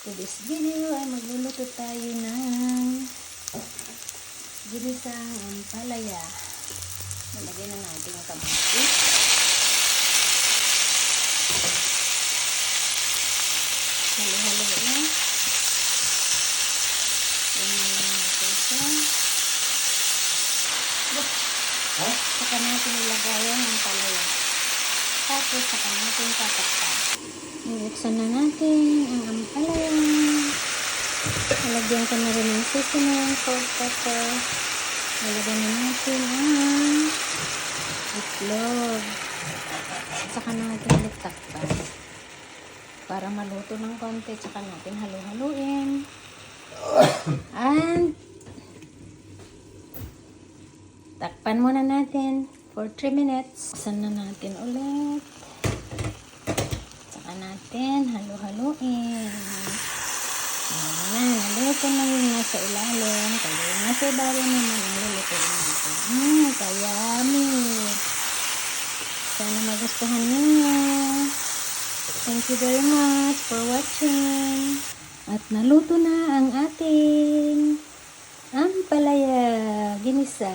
today's video ay magluluto tayo ng ginisang ampalaya. Nalagay na natin yung kamatis. Halo-halo yan. Ganyan na natin siya. Saka natin ilagay yung ampalaya. Tapos saka natin tatakpan. Bubuksan na natin ang ampalaya. Nalagyan ko na rin ng seasoning, salt, pepper. Nalagyan na natin ang itlog. Saka natin ulit takpan. Para maluto ng konti, saka natin halu-haluin. And takpan muna natin for 3 minutes. Buksan na natin ulit. Saka natin halu-haluin. Ayan, naluto na yung nasa ilalim. Kaya yung nasa ibabaw naman ang lulutuin natin. Kayami. Sana magustuhan ninyo. Thank you very much for watching. At naluto na ang ating ampalaya ginisa.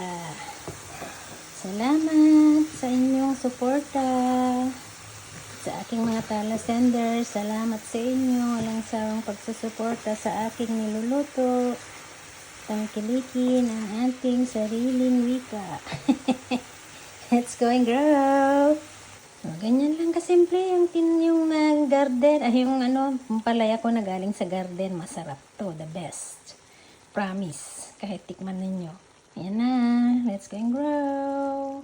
Salamat sa inyong suporta. Sa aking mga talasenders, salamat sa inyo. Walang sawang pagsusuporta sa aking niluluto. Tangkilikin ang ating sariling wika. Let's go and grow! So, ganyan lang kasimple yung garden. Yung pampalaya ko na galing sa garden. Masarap to. The best. Promise. Kahit tikman ninyo. Ayan na. Let's go and grow!